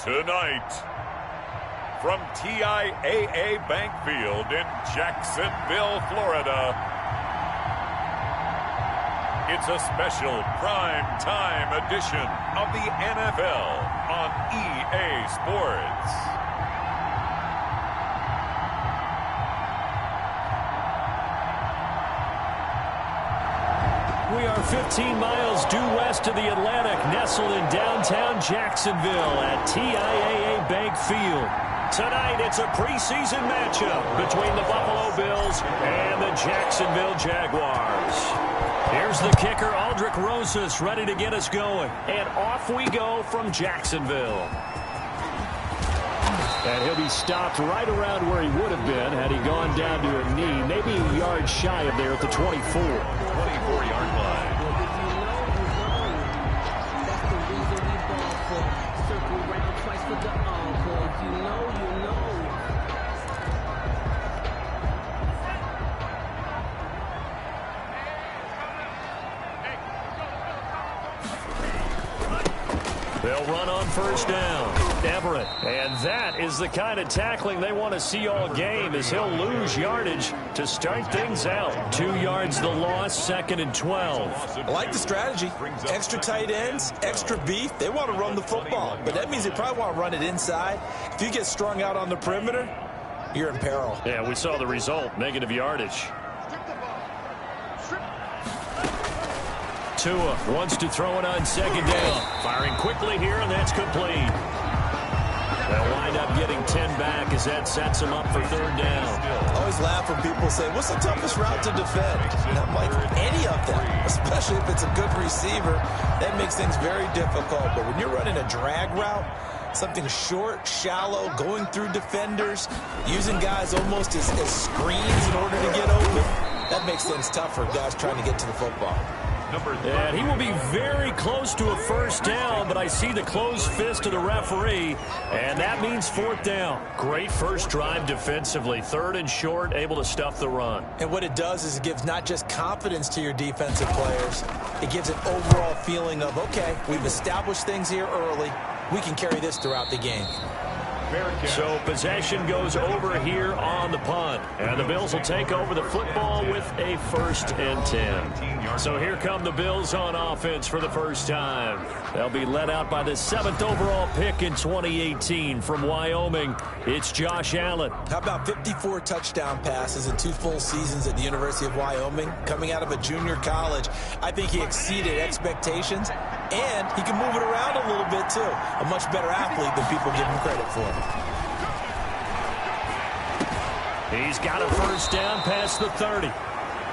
Tonight, from TIAA Bank Field in Jacksonville, Florida, it's a special prime time edition of the NFL on EA Sports. We are 15 miles due west of the Atlantic, nestled in downtown Jacksonville at TIAA Bank Field. Tonight, it's a preseason matchup between the Buffalo Bills and the Jacksonville Jaguars. Here's the kicker, Aldrick Rosas, ready to get us going. And off we go from Jacksonville. And he'll be stopped right around where he would have been had he gone down to a knee, maybe a yard shy of there at the 24. 24-yard line. They'll run on first down. Everett. And that is the kind of tackling they want to see all game, as he'll lose yardage to start things out. 2 yards the loss, 2nd and 12. I like the strategy. Extra tight ends, extra beef. They want to run the football, but that means they probably want to run it inside. If you get strung out on the perimeter, you're in peril. Yeah, we saw the result, negative yardage. Tua wants to throw it on second down. Firing quickly here, and that's complete. They'll wind up getting 10 back as that sets them up for third down. I always laugh when people say, what's the toughest route to defend? And I'm like, any of them, especially if it's a good receiver. That makes things very difficult. But when you're running a drag route, something short, shallow, going through defenders, using guys almost as screens in order to get open, that makes things tough for guys trying to get to the football. And he will be very close to a first down, but I see the closed fist of the referee, and that means fourth down. Great first drive defensively. 3rd and short, able to stuff the run. And what it does is it gives not just confidence to your defensive players, it gives an overall feeling of, okay, we've established things here early. We can carry this throughout the game. So possession goes over here on the punt. And the Bills will take over the football with a 1st and 10. So here come the Bills on offense for the first time. They'll be led out by the 7th overall pick in 2018 from Wyoming. It's Josh Allen. How about 54 touchdown passes in 2 full seasons at the University of Wyoming? Coming out of a junior college, I think he exceeded expectations, and he can move it around a little bit too. A much better athlete than people give him credit for. He's got a first down past the 30.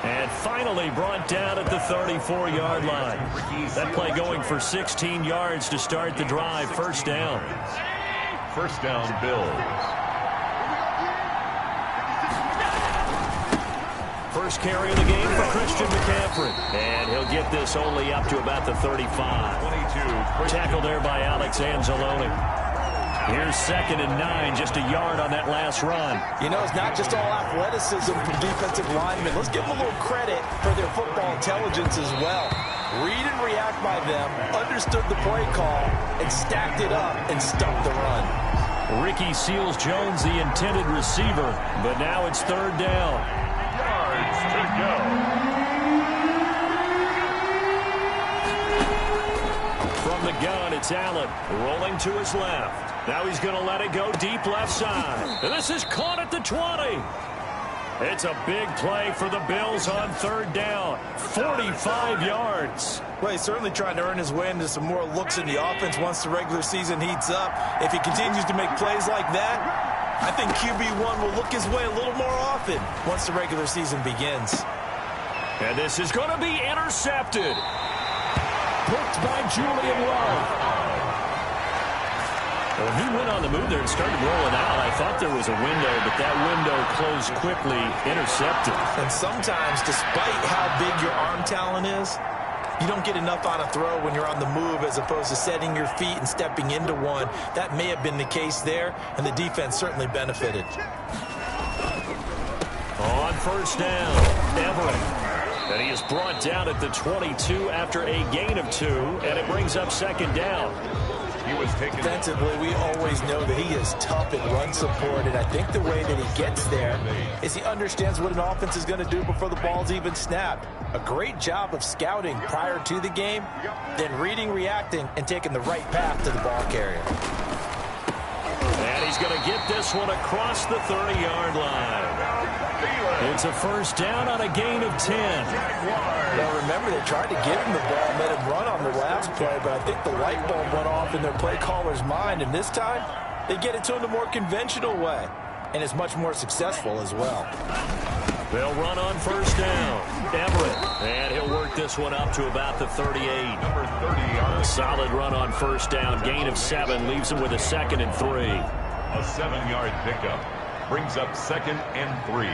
And finally brought down at the 34-yard line. That play going for 16 yards to start the drive. First down. First down, Bills. First carry of the game for Christian McCaffrey. And he'll get this only up to about the 35. 22. Tackle there by Alex Anzalone. Here's 2nd and 9, just a yard on that last run. You know, it's not just all athleticism from defensive linemen. Let's give them a little credit for their football intelligence as well. Read and react by them, understood the play call, and stacked it up and stuffed the run. Ricky Seals-Jones, the intended receiver, but now it's 3rd down. Yards to go. From the gun, it's Allen rolling to his left. Now he's going to let it go deep left side. And this is caught at the 20. It's a big play for the Bills on 3rd down. 45 yards. Well, he's certainly trying to earn his way into some more looks in the offense once the regular season heats up. If he continues to make plays like that, I think QB1 will look his way a little more often once the regular season begins. And this is going to be intercepted. Picked by Julian Love. Well, he went on the move there and started rolling out. I thought there was a window, but that window closed quickly, intercepted. And sometimes, despite how big your arm talent is, you don't get enough on a throw when you're on the move as opposed to setting your feet and stepping into one. That may have been the case there, and the defense certainly benefited. On first down, Everett. And he is brought down at the 22 after a gain of 2, and it brings up 2nd down. He was taken. Defensively, we always know that he is tough in run support, and I think the way that he gets there is he understands what an offense is going to do before the ball's even snapped. A great job of scouting prior to the game, then reading, reacting, and taking the right path to the ball carrier. And he's going to get this one across the 30-yard line. It's a first down on a gain of 10. Now remember, they tried to give him the ball and let him run on the last play, but I think the light bulb went off in their play caller's mind, and this time they get it to him the more conventional way, and it's much more successful as well. They'll run on first down. Everett, and he'll work this one up to about the 38. Number 30. A solid run on first down. Gain of 7 leaves him with a 2nd and 3. A 7-yard pickup brings up 2nd and 3.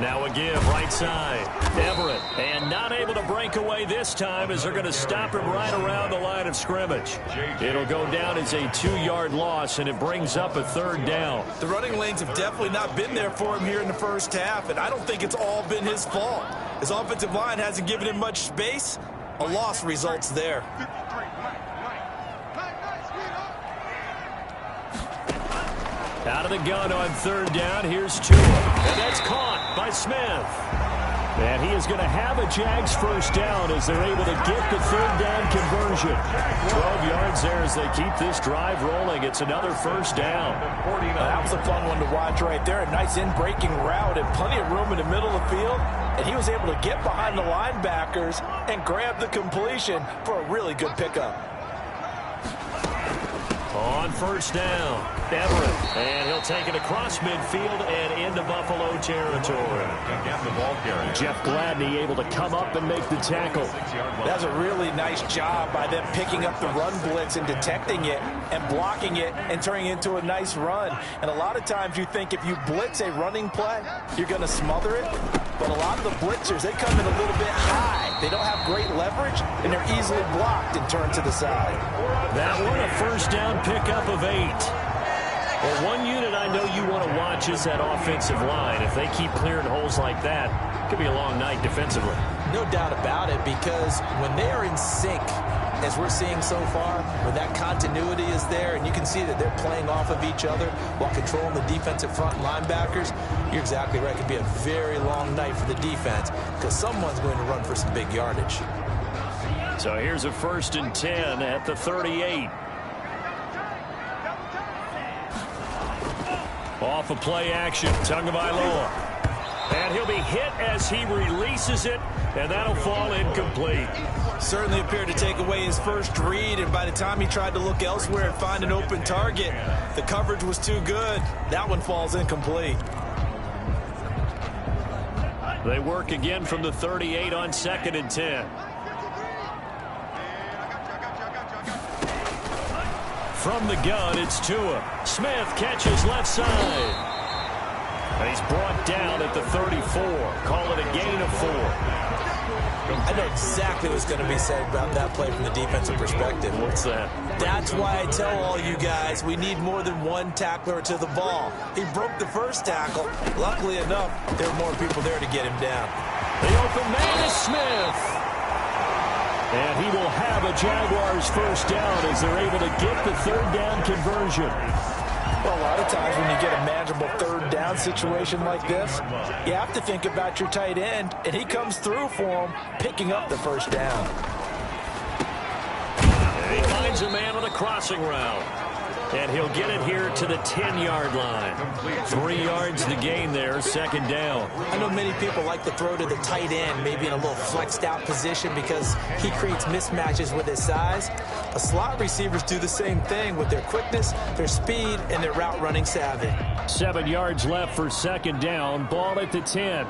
Now a give, right side. Everett, and not able to break away this time as they're going to stop him right around the line of scrimmage. It'll go down as a 2-yard loss, and it brings up a 3rd down. The running lanes have definitely not been there for him here in the first half, and I don't think it's all been his fault. His offensive line hasn't given him much space. A loss results there. Out of the gun on 3rd down. Here's Tua. And that's caught by Smith. And he is going to have a Jags first down as they're able to get the 3rd down conversion. 12 yards there as they keep this drive rolling. It's another first down. That was a fun one to watch right there. A nice in-breaking route and plenty of room in the middle of the field. And he was able to get behind the linebackers and grab the completion for a really good pickup. On first down, Everett, and he'll take it across midfield and into Buffalo territory. Again, the ball carrier. Jeff Gladney able to come up and make the tackle. That's a really nice job by them picking up the run blitz and detecting it and blocking it and turning it into a nice run. And a lot of times you think if you blitz a running play, you're going to smother it. But a lot of the blitzers, they come in a little bit high. They don't have great leverage, and they're easily blocked and turned to the side. That one a first down pickup of 8. Well, one unit I know you want to watch is that offensive line. If they keep clearing holes like that, it could be a long night defensively. No doubt about it, because when they are in sync, as we're seeing so far, when that continuity is there, and you can see that they're playing off of each other while controlling the defensive front linebackers, you're exactly right. It could be a very long night for the defense because someone's going to run for some big yardage. So here's a 1st and 10 at the 38. Off of play action, Tagovailoa. And he'll be hit as he releases it, and that'll fall incomplete. Certainly appeared to take away his first read, and by the time he tried to look elsewhere and find an open target, the coverage was too good. That one falls incomplete. They work again from the 38 on 2nd and 10. From the gun, it's Tua. Smith catches left side. And he's brought down at the 34. Call it a gain of 4. I know exactly what's going to be said about that play from the defensive perspective. What's that? That's why I tell all you guys we need more than one tackler to the ball. He broke the first tackle. Luckily enough, there were more people there to get him down. The open man is Smith. And he will have a Jaguars first down as they're able to get the 3rd down conversion. Well, a lot of times when you get a manageable 3rd down situation like this, you have to think about your tight end, and he comes through for him, picking up the first down. And he finds a man on the crossing route. And he'll get it here to the 10-yard line. 3 yards to gain there, 2nd down. I know many people like to throw to the tight end, maybe in a little flexed out position because he creates mismatches with his size. The slot receivers do the same thing with their quickness, their speed, and their route running savvy. 7 yards left for 2nd down. Ball at the 10.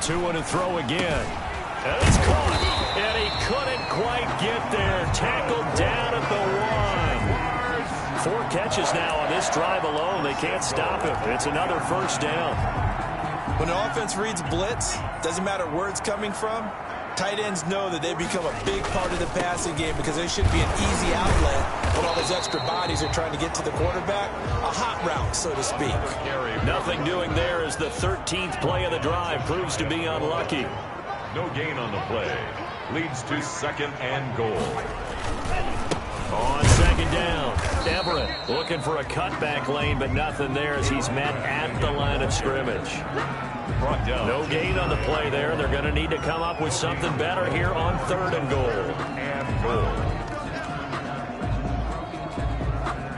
2 and a throw again. And it's caught. And he couldn't quite get there. Tackled down at the 1. 4 catches now on this drive alone. They can't stop him. It's another first down. When an offense reads blitz, doesn't matter where it's coming from, tight ends know that they become a big part of the passing game because they should be an easy outlet when all those extra bodies are trying to get to the quarterback. A hot route, so to speak. Nothing doing there as the 13th play of the drive proves to be unlucky. No gain on the play. Leads to 2nd and goal. On 2nd down, Everett looking for a cutback lane, but nothing there as he's met at the line of scrimmage. Brought down. No gain on the play there. They're going to need to come up with something better here on 3rd and goal.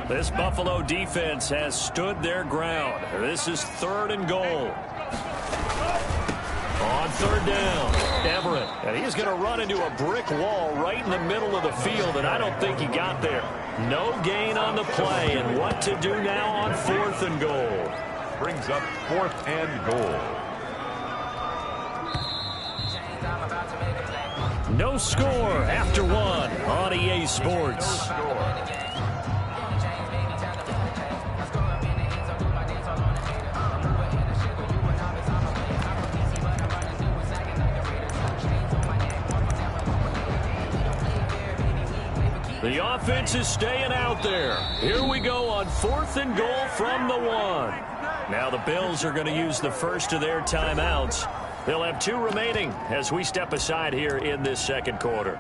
This Buffalo defense has stood their ground. This is 3rd and goal. On 3rd down, Everett. And he's going to run into a brick wall right in the middle of the field, and I don't think he got there. No gain on the play, and what to do now on 4th and goal. Brings up 4th and goal. No score after 1 on EA Sports. The offense is staying out there. Here we go on 4th and goal from the 1. Now the Bills are going to use the first of their timeouts. They'll have 2 remaining as we step aside here in this 2nd quarter.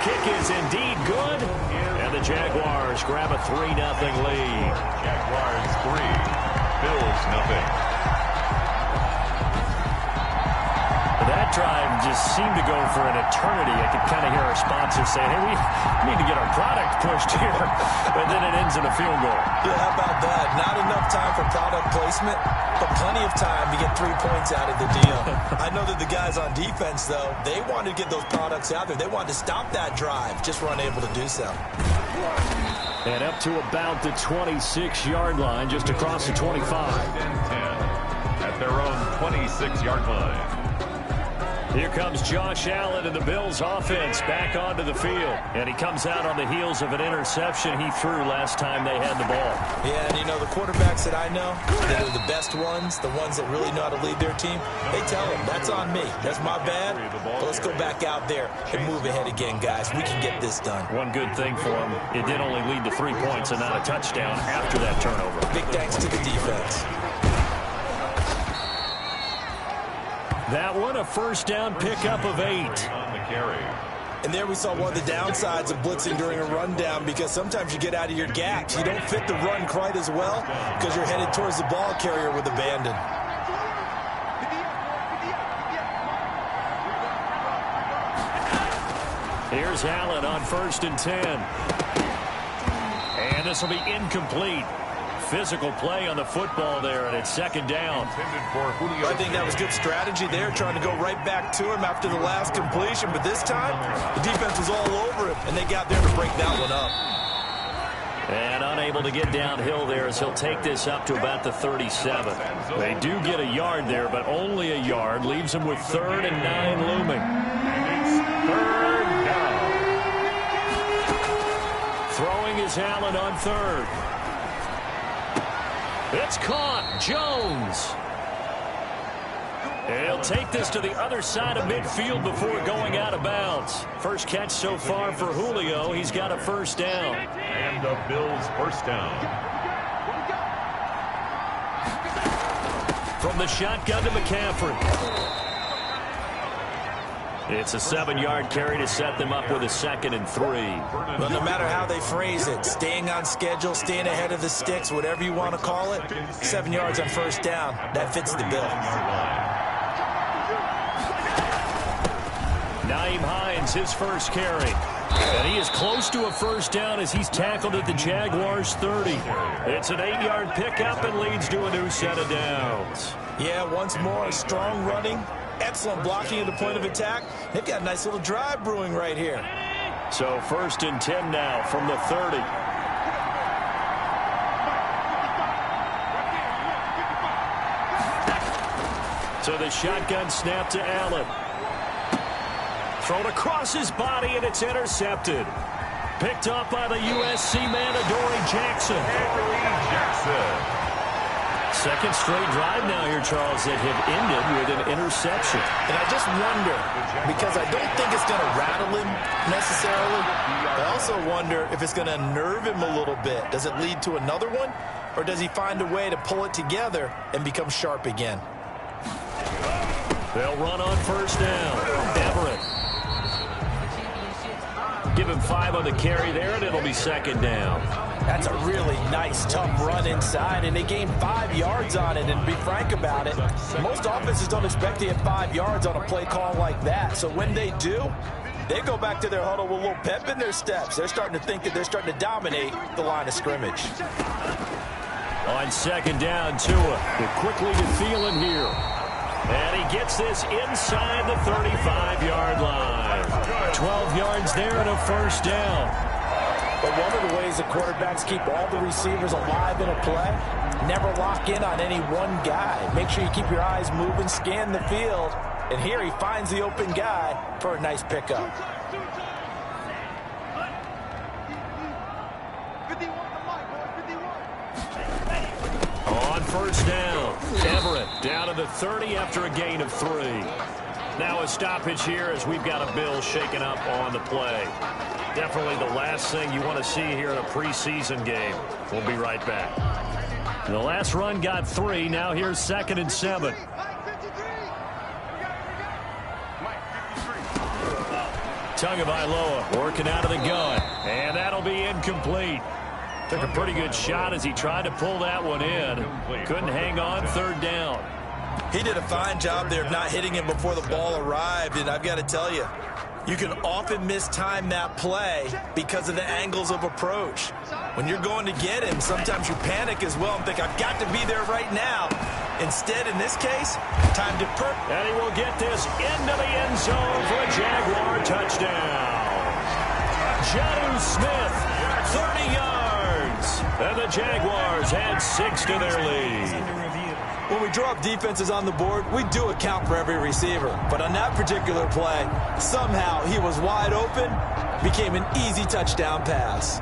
Kick is indeed good, and the Jaguars grab a 3-0 lead. Jaguars 3, Bills 0. That drive just seemed to go for an eternity. I could kind of hear our sponsors saying, hey, we need to get our product pushed here. But then it ends in a field goal. Yeah, how about that? Not enough time for product placement, but plenty of time to get 3 points out of the deal. I know that the guys on defense, though, they wanted to get those products out there. They wanted to stop that drive, just were unable to do so. And up to about the 26-yard line, just across the 25. 10 at their own 26-yard line. Here comes Josh Allen and the Bills offense back onto the field. And he comes out on the heels of an interception he threw last time they had the ball. Yeah, and you know, the quarterbacks that I know that are the best ones, the ones that really know how to lead their team, they tell them, that's on me. That's my bad. But let's go back out there and move ahead again, guys. We can get this done. One good thing for him, it did only lead to 3 points and not a touchdown after that turnover. Big thanks to the defense. That one, a first down pickup of 8. On the carry. And there we saw one of the downsides of blitzing during a rundown, because sometimes you get out of your gaps. You don't fit the run quite as well because you're headed towards the ball carrier with abandon. Here's Allen on 1st and 10. And this will be incomplete. Physical play on the football there, and it's 2nd down. I think that was good strategy there, trying to go right back to him after the last completion. But this time, the defense was all over him, and they got there to break that one up. And unable to get downhill there as he'll take this up to about the 37. They do get a yard there, but only a yard. Leaves them with 3rd and 9 looming. Third down. Throwing is Allen on 3rd. It's caught. Jones. And he'll take this to the other side of midfield before going out of bounds. First catch so far for Julio. He's got a first down. And the Bills first down. From the shotgun to McCaffrey. It's a 7-yard carry to set them up with a 2nd and 3. Well, no matter how they phrase it, staying on schedule, staying ahead of the sticks, whatever you want to call it, 7 yards on first down, that fits the bill. Nyheim Hines, his first carry. And he is close to a first down as he's tackled at the Jaguars' 30. It's an 8-yard pickup and leads to a new set of downs. Yeah, once more, strong running. Excellent blocking at the point of attack. They've got a nice little drive brewing right here. So 1st and 10 now from the 30. So the shotgun snap to Allen. Thrown across his body, and it's intercepted. Picked up by the USC man, Adoree Jackson. Second straight drive now here, Charles, that have ended with an interception. And I just wonder, because I don't think it's going to rattle him necessarily, I also wonder if it's going to unnerve him a little bit. Does it lead to another one, or does he find a way to pull it together and become sharp again? They'll run on first down. Everett. Give him 5 on the carry there, and it'll be second down. That's a really nice, tough run inside, and they gained 5 yards on it. And to be frank about it, most offenses don't expect to get 5 yards on a play call like that. So when they do, they go back to their huddle with a little pep in their steps. They're starting to think that they're starting to dominate the line of scrimmage. On second down, Tua. They're quickly to Thielen here. And he gets this inside the 35-yard line. 12 yards there and a first down. But one of the ways the quarterbacks keep all the receivers alive in a play, never lock in on any one guy. Make sure you keep your eyes moving, scan the field. And here he finds the open guy for a nice pickup. On first down, Everett down to the 30 after a gain of 3. Now a stoppage here as we've got a Bill shaken up on the play. Definitely the last thing you want to see here in a preseason game. We'll be right back. The last run got 3. Now here's 2nd and 7. Tagovailoa working out of the gun. And that'll be incomplete. Took a pretty good shot as he tried to pull that one in. Couldn't hang on third down. He did a fine job there of not hitting him before the ball arrived. And I've got to tell you, you can often mistime that play because of the angles of approach. When you're going to get him, sometimes you panic as well and think, I've got to be there right now. Instead, in this case, time to perk. And he will get this into the end zone for a Jaguar touchdown. Jonnu Smith, 30 yards. And the Jaguars add 6 to their lead. When we draw up defenses on the board, we do account for every receiver. But on that particular play, somehow he was wide open, became an easy touchdown pass.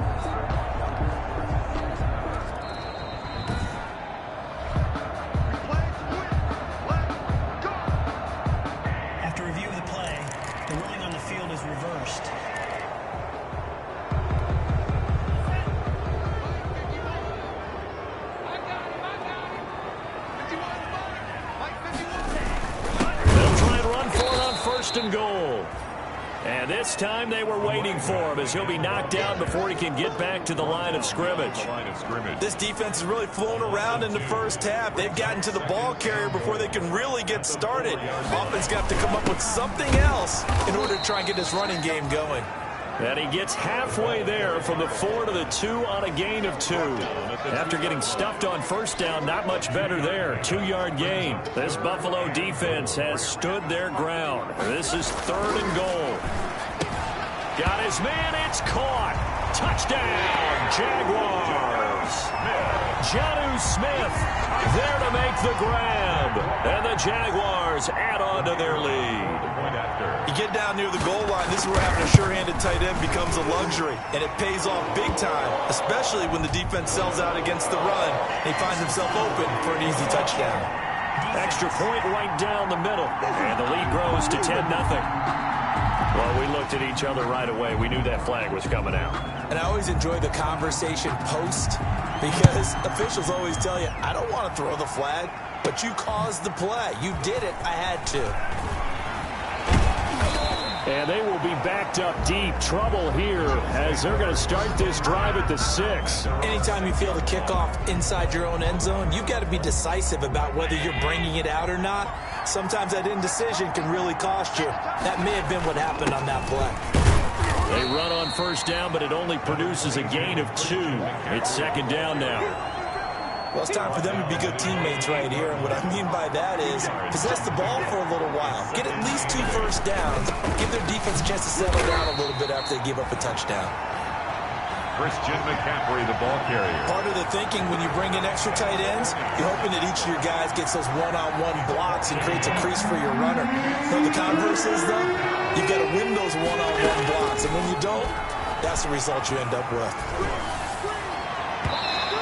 After review of the play, the ruling on the field is reversed. And goal. And this time they were waiting for him as he'll be knocked down before he can get back to the line of scrimmage. This defense is really flown around in the first half. They've gotten to the ball carrier before they can really get started. Offense got to come up with something else in order to try and get this running game going. And he gets halfway there from the 4 to the 2 on a gain of 2. After getting stuffed on first down, not much better there. 2-yard gain. This Buffalo defense has stood their ground. This is 3rd and goal. Got his man. It's caught. Touchdown, Jaguars. Jonnu Smith there to make the grab. And the Jaguars add on to their lead. You get down near the goal line, this is where having a sure-handed tight end becomes a luxury, and it pays off big time, especially when the defense sells out against the run, and he finds himself open for an easy touchdown. Extra point right down the middle, and the lead grows to 10-0. Well, we looked at each other right away. We knew that flag was coming out. And I always enjoy the conversation post, because officials always tell you, I don't want to throw the flag, but you caused the play. You did it. I had to. And they will be backed up deep. Trouble here as they're going to start this drive at the 6. Anytime you feel the kickoff inside your own end zone, you've got to be decisive about whether you're bringing it out or not. Sometimes that indecision can really cost you. That may have been what happened on that play. They run on first down, but it only produces a gain of 2. It's 2nd down now. Well, it's time for them to be good teammates right here. And what I mean by that is possess the ball for a little while. Get at least 2 first downs. Give their defense a chance to settle down a little bit after they give up a touchdown. Christian McCaffrey, the ball carrier. Part of the thinking when you bring in extra tight ends, you're hoping that each of your guys gets those one-on-one blocks and creates a crease for your runner. Now, the converse is, though, you've got to win those one-on-one blocks. And when you don't, that's the result you end up with.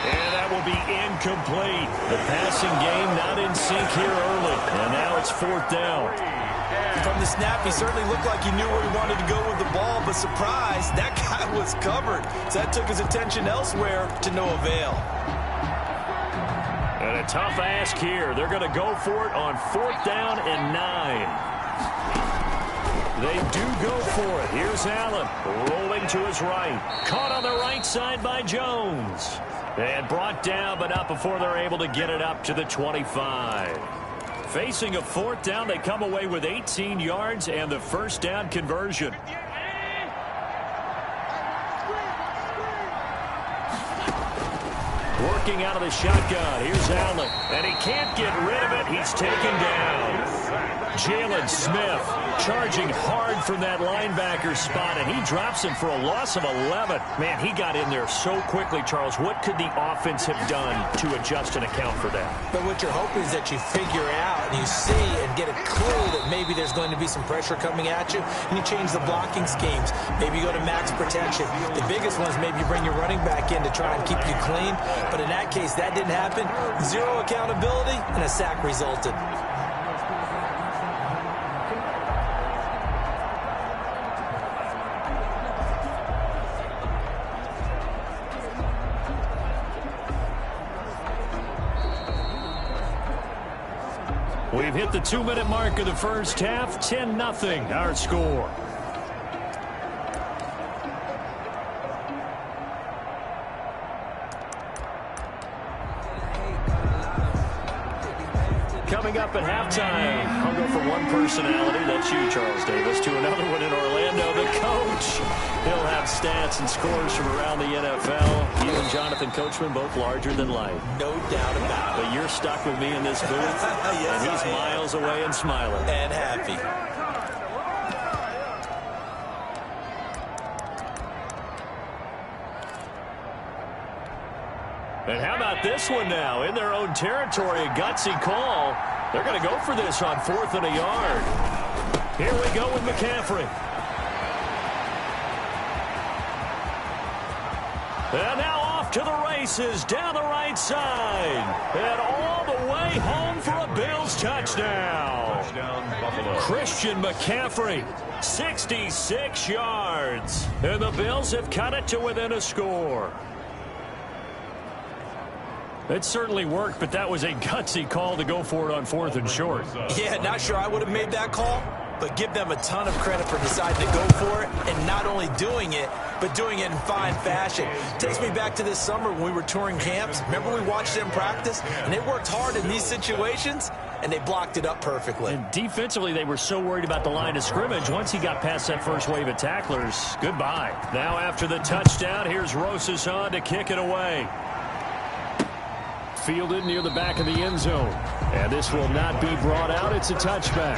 And that will be incomplete. The passing game not in sync here early, and now it's 4th down. From the snap, he certainly looked like he knew where he wanted to go with the ball, but surprise, that guy was covered. So that took his attention elsewhere to no avail. And a tough ask here. They're going to go for it on 4th down and 9. They do go for it. Here's Allen rolling to his right. Caught on the right side by Jones. And brought down, but not before they're able to get it up to the 25. Facing a 4th down, they come away with 18 yards and the first down conversion. Working out of the shotgun. Here's Allen. And he can't get rid of it. He's taken down. Jalen Smith charging hard from that linebacker spot, and he drops him for a loss of 11. Man, he got in there so quickly, Charles. What could the offense have done to adjust and account for that? But what you're hoping is that you figure out and you see and get a clue that maybe there's going to be some pressure coming at you, and you change the blocking schemes. Maybe you go to max protection. The biggest one is maybe you bring your running back in to try and keep you clean. But in that case, that didn't happen. Zero accountability, and a sack resulted. We've hit the 2-minute mark of the first half. 10-0 our score. Coming up at halftime, I'll go from one personality, that's you, Charles Davis, to another one in Orlando, the coach. He'll have stats and scores from around the NFL. You and Jonathan Coachman, both larger than life. No doubt about it. But you're stuck with me in this booth, yes, and he's miles away and smiling. And happy. And how about this one now? In their own territory, a gutsy call. They're going to go for this on 4th and a yard. Here we go with McCaffrey. And now off to the races down the right side. And all the way home for a Bills touchdown. Christian McCaffrey, 66 yards. And the Bills have cut it to within a score. It certainly worked, but that was a gutsy call to go for it on 4th and short. Yeah, not sure I would have made that call, but give them a ton of credit for deciding to go for it and not only doing it, but doing it in fine fashion. Takes me back to this summer when we were touring camps. Remember we watched them practice, and they worked hard in these situations, and they blocked it up perfectly. And defensively, they were so worried about the line of scrimmage. Once he got past that first wave of tacklers, goodbye. Now after the touchdown, here's Rosas on to kick it away. Fielded near the back of the end zone. And this will not be brought out. It's a touchback.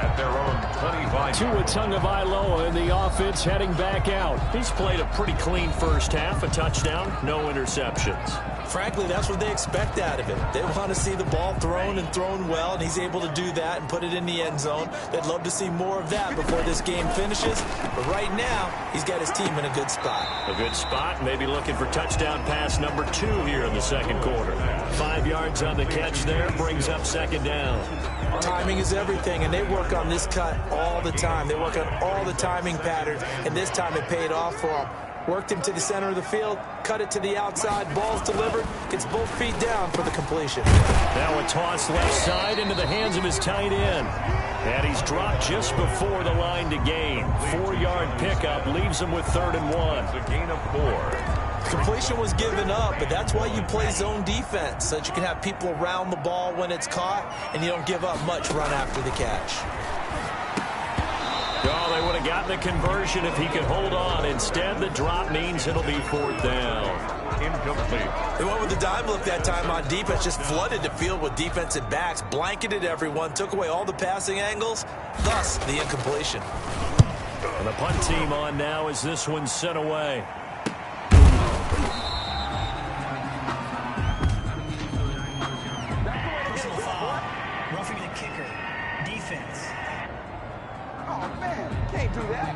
At their own 25. Tua Tagovailoa in the offense heading back out. He's played a pretty clean first half. A touchdown, no interceptions. Frankly, that's what they expect out of him. They want to see the ball thrown and thrown well, and he's able to do that and put it in the end zone. They'd love to see more of that before this game finishes. But right now, he's got his team in a good spot. A good spot, maybe looking for touchdown pass number 2 here in the second quarter. 5 yards on the catch there, brings up 2nd down. Timing is everything, and they work on this cut all the time. They work on all the timing patterns, and this time it paid off for them. Worked him to the center of the field, cut it to the outside, ball's delivered, gets both feet down for the completion. Now a toss left side into the hands of his tight end. And he's dropped just before the line to gain. 4-yard pickup leaves him with 3rd and 1. It's a gain of 4. Completion was given up, but that's why you play zone defense, so that you can have people around the ball when it's caught, and you don't give up much run after the catch. Oh, they would have gotten the conversion if he could hold on. Instead, the drop means it'll be 4th down. Incomplete. They went with the dime look that time on defense, just flooded the field with defensive backs, blanketed everyone, took away all the passing angles, thus the incompletion. And the punt team on now as this one's sent away. Personal foul. Roughing the kicker. Defense. Oh, man, can't do that.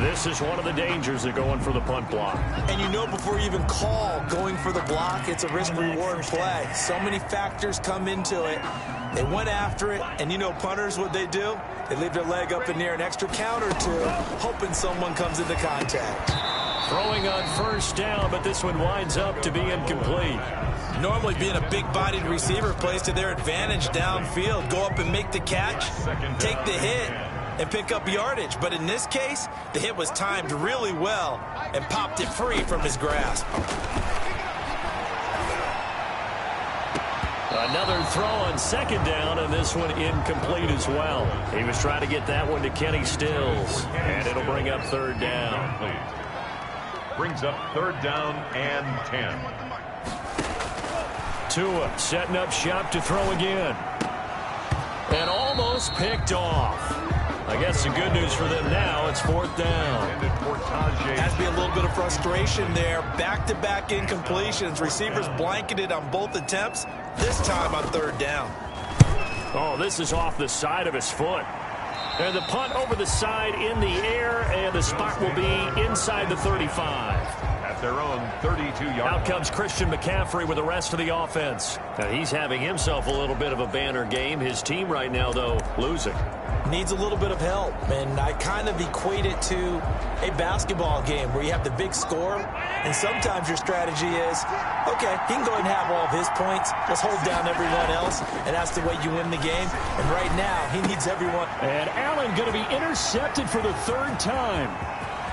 This is one of the dangers of going for the punt block. And you know before you even call going for the block, it's a risk-reward play. So many factors come into it. They went after it, and you know punters, what they do? They leave their leg up in the air an extra count or two, hoping someone comes into contact. Throwing on first down, but this one winds up to be incomplete. Normally being a big-bodied receiver plays to their advantage downfield. Go up and make the catch, take the hit, and pick up yardage. But in this case, the hit was timed really well and popped it free from his grasp. Another throw on second down, and this one incomplete as well. He was trying to get that one to Kenny Stills, and it'll bring up third down. Brings up third down and 10. Tua setting up shop to throw again. And almost picked off. I guess the good news for them now, it's fourth down. Has to be a little bit of frustration there. Back-to-back incompletions. Receivers blanketed on both attempts, this time on third down. Oh, this is off the side of his foot. And the punt over the side in the air, and the spot will be inside the 35. At their own 32-yard. Out comes Christian McCaffrey with the rest of the offense. Now, he's having himself a little bit of a banner game. His team right now, though, losing. Needs a little bit of help, and I kind of equate it to a basketball game where you have the big score, and sometimes your strategy is, okay, he can go ahead and have all of his points. Let's hold down everyone else, and that's the way you win the game. And right now, he needs everyone. And Allen going to be intercepted for the third time.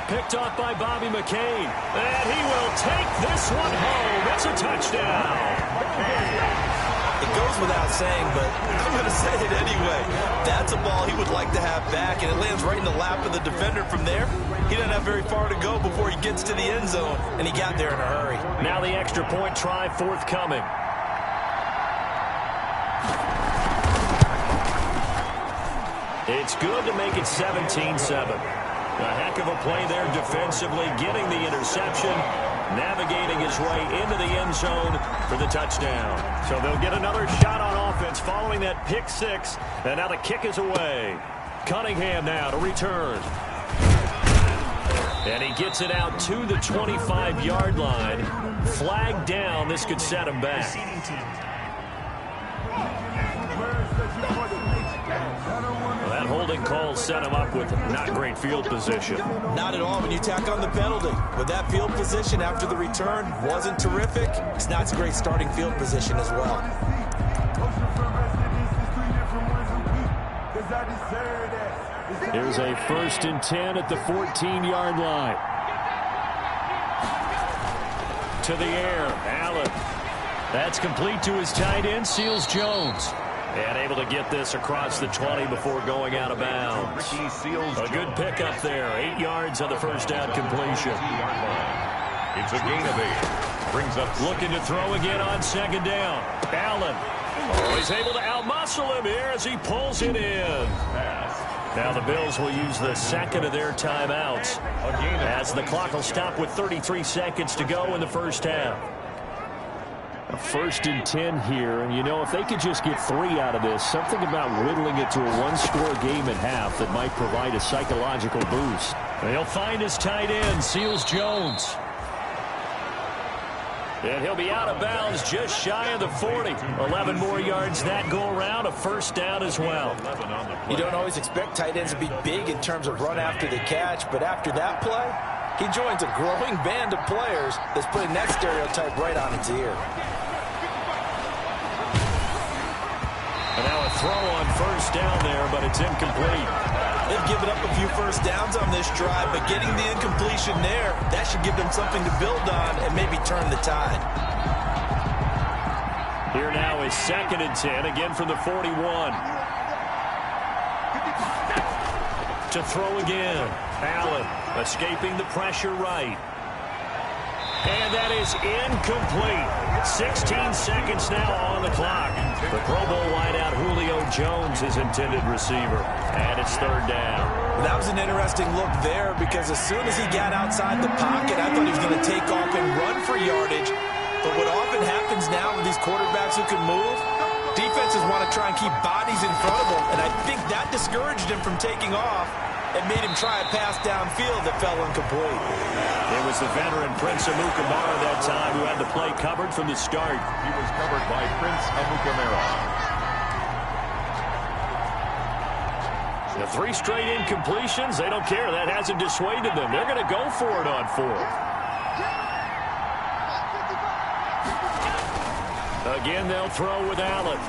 Picked off by Bobby McCain. And he will take this one home. It's a touchdown. It goes without saying, but I'm going to say it anyway. That's a ball he would like to have back, and it lands right in the lap of the defender from there. He doesn't have very far to go before he gets to the end zone, and he got there in a hurry. Now the extra point try forthcoming. It's good to make it 17-7. A heck of a play there defensively, getting the interception, navigating his way into the end zone for the touchdown. So they'll get another shot on offense following that pick six, and now the kick is away. Cunningham now to return. And he gets it out to the 25-yard line. Flag down. This could set him back. That holding call set him up with not great field position. Not at all when you tack on the penalty. But that field position after the return wasn't terrific. It's not a great starting field position as well. Here's a 1st and 10 at the 14-yard line. To the air, Allen. That's complete to his tight end, Seals Jones. And able to get this across the 20 before going out of bounds. A good pickup there. 8 yards on the first down completion. It's a gain of 8. Brings up looking to throw again on second down. Allen. Oh, he's able to outmuscle him here as he pulls it in. Now the Bills will use the second of their timeouts as the clock will stop with 33 seconds to go in the first half. A 1st and 10 here, and you know, if they could just get 3 out of this, something about whittling it to a one-score game at half that might provide a psychological boost. He'll find his tight end, Seals Jones. And he'll be out of bounds just shy of the 40. 11 more yards that go around, a first down as well. You don't always expect tight ends to be big in terms of run after the catch, but after that play, he joins a growing band of players that's putting that stereotype right on its ear. And now a throw on first down there, but it's incomplete. They've given up a few first downs on this drive, but getting the incompletion there, that should give them something to build on and maybe turn the tide. Here now is 2nd and 10, again from the 41. To throw again. Allen escaping the pressure right. And that is incomplete. 16 seconds now on the clock. The Pro Bowl wideout Julio Jones is intended receiver. And it's third down. That was an interesting look there because as soon as he got outside the pocket, I thought he was going to take off and run for yardage. But what often happens now with these quarterbacks who can move, defenses want to try and keep bodies in front of them. And I think that discouraged him from taking off. and made him try a pass downfield that fell incomplete. It was the veteran Prince Amukamara that time who had the play covered from the start. He was covered by Prince Amukamara. The 3 straight incompletions, they don't care. That hasn't dissuaded them. They're going to go for it on 4th. Again, they'll throw with Allen.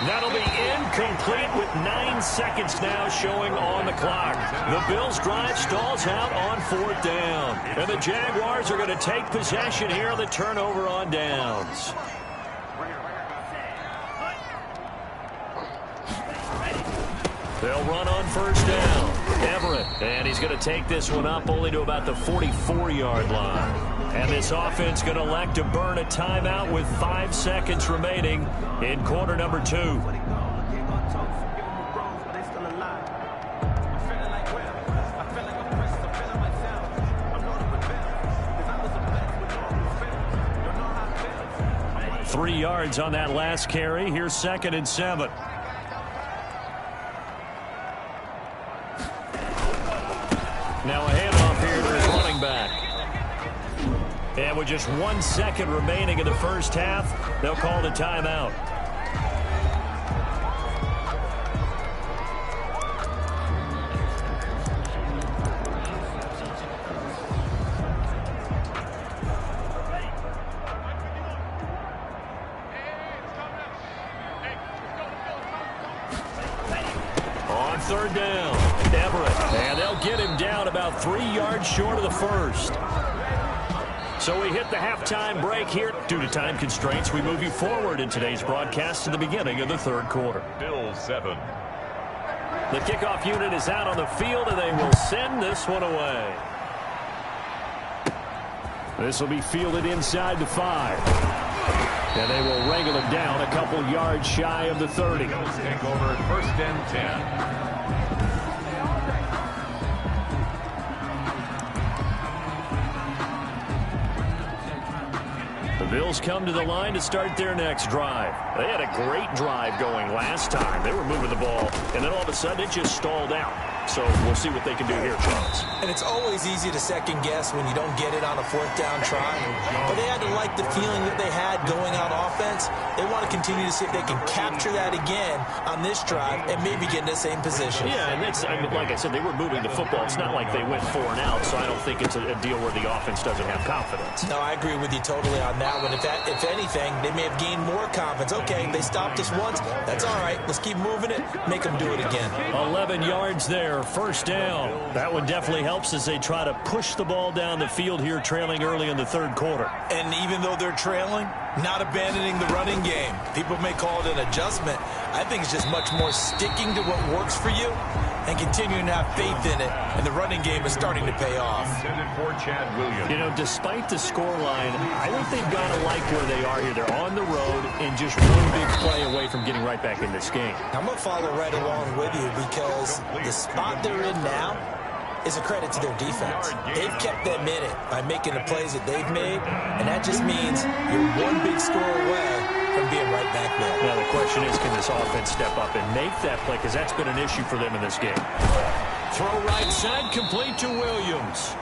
That'll be incomplete with 9 seconds now showing on the clock. The Bills' drive stalls out on 4th down. And the Jaguars are going to take possession here on the turnover on downs. They'll run on 1st down. Everett, and he's going to take this one up only to about the 44-yard line. And this offense going to elect to burn a timeout with 5 seconds remaining in quarter number 2. Three yards on that last carry. Here's 2nd and 7. Now a handoff here to his running back. And with just 1 second remaining in the first half, they'll call the timeout. On 3rd down, Everett. And they'll get him down about 3 yards short of the first. So we hit the halftime break here. Due to time constraints, we move you forward in today's broadcast to the beginning of the 3rd quarter. Bills 7. The kickoff unit is out on the field, and they will send this one away. This will be fielded inside the 5. And they will wrangle him down a couple yards shy of the 30. Bills take over 1st and 10. The Bills come to the line to start their next drive. They had a great drive going last time. They were moving the ball, and then all of a sudden it just stalled out. So we'll see what they can do here, Charles. And it's always easy to second guess when you don't get it on a 4th down try. But they had to like the feeling that they had going on offense. They want to continue to see if they can capture that again on this drive and maybe get in the same position. Yeah, and that's, I mean, like I said, they were moving the football. It's not like they went 4 and out, so I don't think it's a deal where the offense doesn't have confidence. No, I agree with you totally on that one. If anything, they may have gained more confidence. Okay, they stopped us once. That's all right. Let's keep moving it. Make them do it again. 11 yards there. 1st down. That one definitely helps as they try to push the ball down the field here, trailing early in the 3rd quarter. And even though they're trailing, not abandoning the running game. People may call it an adjustment. I think it's just much more sticking to what works for you and continuing to have faith in it. And the running game is starting to pay off. You know, despite the scoreline, I think they've got to like where they are here. They're on the road and just one big play away from getting right back in this game. I'm going to follow right along with you because the spot they're in now is a credit to their defense. They've kept them in it by making the plays that they've made, and that just means you're one big score away from being right back there. Now the question is, can this offense step up and make that play? Because that's been an issue for them in this game. Throw right side, complete to Williams.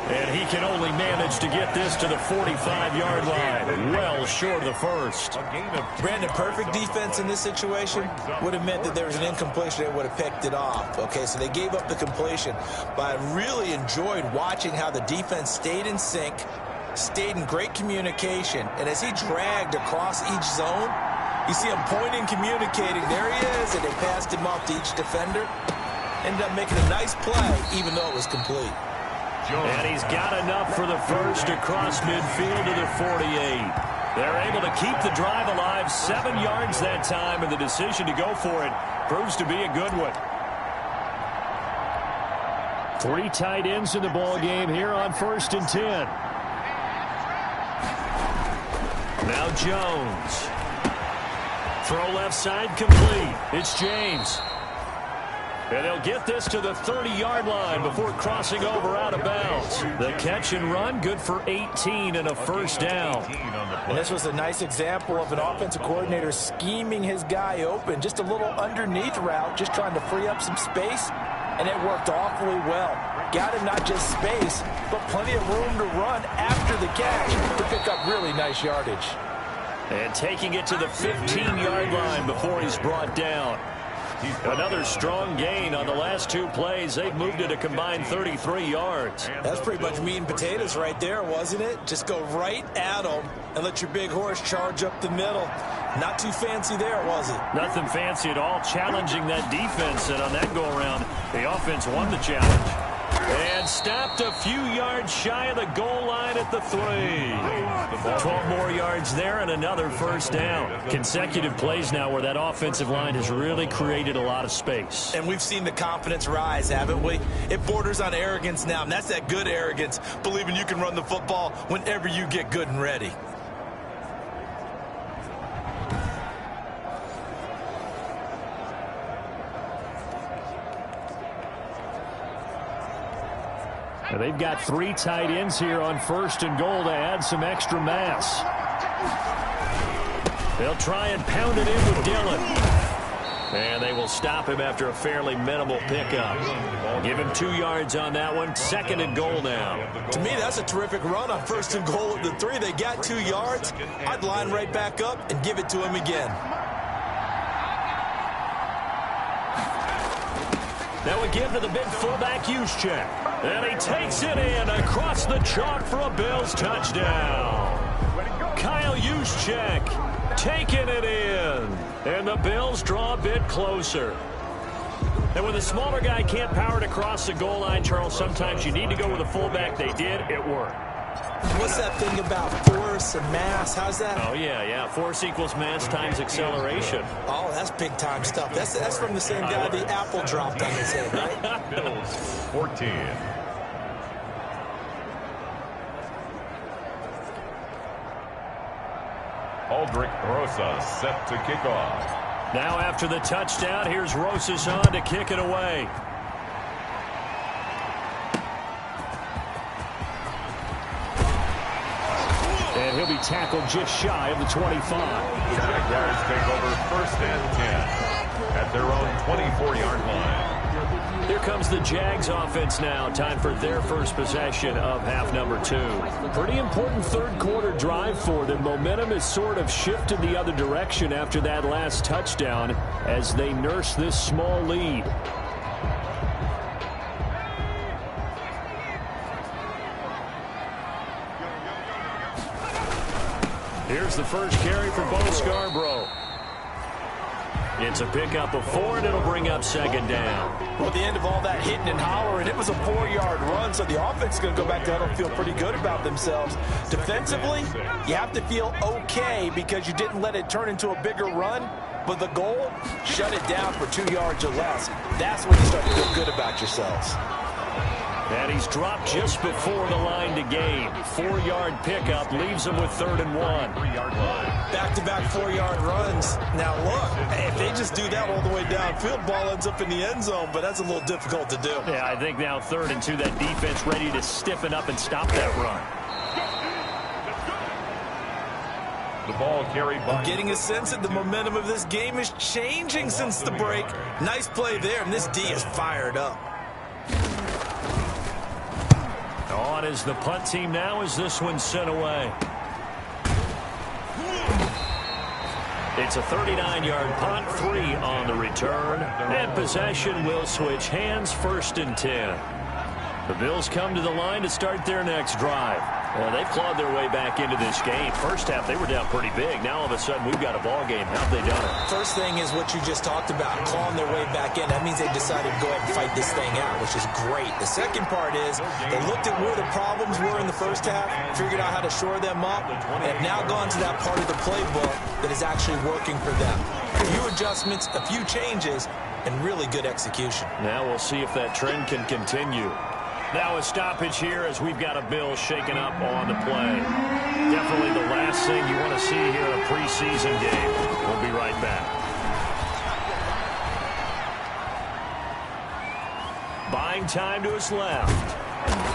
And he can only manage to get this to the 45-yard line. Well short of the first. Brandon, perfect defense in this situation would have meant that there was an incompletion. They would have picked it off. Okay, so they gave up the completion. But I really enjoyed watching how the defense stayed in sync, stayed in great communication. And as he dragged across each zone, you see him pointing, communicating. There he is, and they passed him off to each defender. Ended up making a nice play, even though it was complete. And he's got enough for the first across midfield to the 48. They're able to keep the drive alive, 7 yards that time, and the decision to go for it proves to be a good one. 3 tight ends in the ball game here on 1st and 10. Now Jones. Throw left side complete. It's James. And they'll get this to the 30-yard line before crossing over out of bounds. The catch and run, good for 18 and a first down. And this was a nice example of an offensive coordinator scheming his guy open. Just a little underneath route, just trying to free up some space. and it worked awfully well. Got him not just space, but plenty of room to run after the catch to pick up really nice yardage. And taking it to the 15-yard line before he's brought down. Another strong gain on the last two plays. They've moved it a combined 33 yards. That's pretty much meat and potatoes right there, wasn't it? Just go right at them and let your big horse charge up the middle. Not too fancy there, was it? Nothing fancy at all. Challenging that defense, and on that go-around, the offense won the challenge. And stopped a few yards shy of the goal line at the 3. 12 more yards there and another first down. Consecutive plays now where that offensive line has really created a lot of space. And we've seen the confidence rise, haven't we? It borders on arrogance now, and that's that good arrogance, believing you can run the football whenever you get good and ready. And they've got 3 tight ends here on 1st and goal to add some extra mass. They'll try and pound it in with Dillon. And they will stop him after a fairly minimal pickup. Give him 2 yards on that one. 2nd and goal now. To me, that's a terrific run on 1st and goal at the 3. They got 2 yards. I'd line right back up and give it to him again. Now we give to the big fullback Juszczyk. And he takes it in across the chalk for a Bills touchdown. Kyle Juszczyk taking it in. And the Bills draw a bit closer. And when the smaller guy can't power it across the goal line, Charles, sometimes you need to go with a fullback. They did. It worked. What's that thing about force and mass? How's that? Oh, yeah. Force equals mass times acceleration. Oh, that's big-time stuff. That's from the same guy the apple dropped on his head, right? Bills 14. Aldrich Rosas set to kick off. Now after the touchdown, here's Rosas on to kick it away. And he'll be tackled just shy of the 25. Jaguars take over 1st and 10 at their own 24-yard line. Here comes the Jags offense now. Time for their first possession of half number 2. Pretty important third quarter drive for them. Momentum has sort of shifted the other direction after that last touchdown as they nurse this small lead. Here's the first carry for Bo Scarborough. It's a pickup of 4, and it'll bring up 2nd down. Well, at the end of all that hitting and hollering, it was a 4-yard run, so the offense is going to go back to huddle and feel pretty good about themselves. Defensively, you have to feel okay because you didn't let it turn into a bigger run, but the goal, shut it down for 2 yards or less. That's when you start to feel good about yourselves. And he's dropped just before the line to gain. 4-yard pickup leaves him with 3rd and 1. Back-to-back 4-yard runs. Now, look, if they just do that all the way downfield, ball ends up in the end zone, but that's a little difficult to do. Yeah, I think now 3rd and 2, that defense ready to stiffen up and stop that run. The ball carried by. I'm getting a sense that the momentum of this game is changing since the break. Nice play there, and this D is fired up. On is the punt team now as this one's sent away. It's a 39-yard punt, 3 on the return. And possession will switch hands, 1st and 10. The Bills come to the line to start their next drive. They've clawed their way back into this game. First half, they were down pretty big. Now, all of a sudden, we've got a ball game. How have they done it? First thing is what you just talked about, clawing their way back in. That means they decided to go ahead and fight this thing out, which is great. The second part is they looked at where the problems were in the first half, figured out how to shore them up, and have now gone to that part of the playbook that is actually working for them. A few adjustments, a few changes, and really good execution. Now we'll see if that trend can continue. Now a stoppage here as we've got a Bill shaken up on the play. Definitely the last thing you want to see here in a preseason game. We'll be right back. Buying time to his left.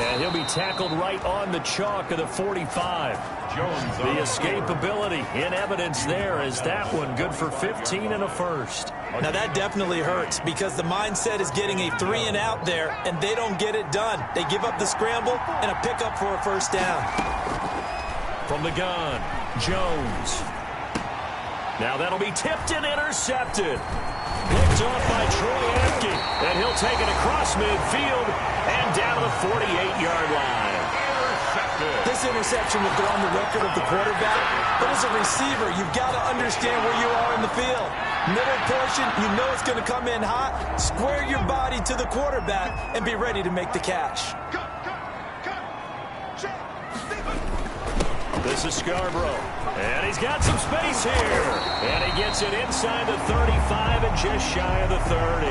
And he'll be tackled right on the chalk of the 45. The escapability in evidence there as that one good for 15 and a first. Now that definitely hurts because the mindset is getting a 3-and-out there, and they don't get it done. They give up the scramble and a pickup for a first down. From the gun, Jones. Now that'll be tipped and intercepted. Picked off by Troy Apke, and he'll take it across midfield and down to the 48-yard line. This interception will go on the record of the quarterback, but as a receiver, you've got to understand where you are in the field. Middle portion, you know it's going to come in hot. Square your body to the quarterback and be ready to make the catch. This is Scarborough, and he's got some space here. And he gets it inside the 35 and just shy of the 30.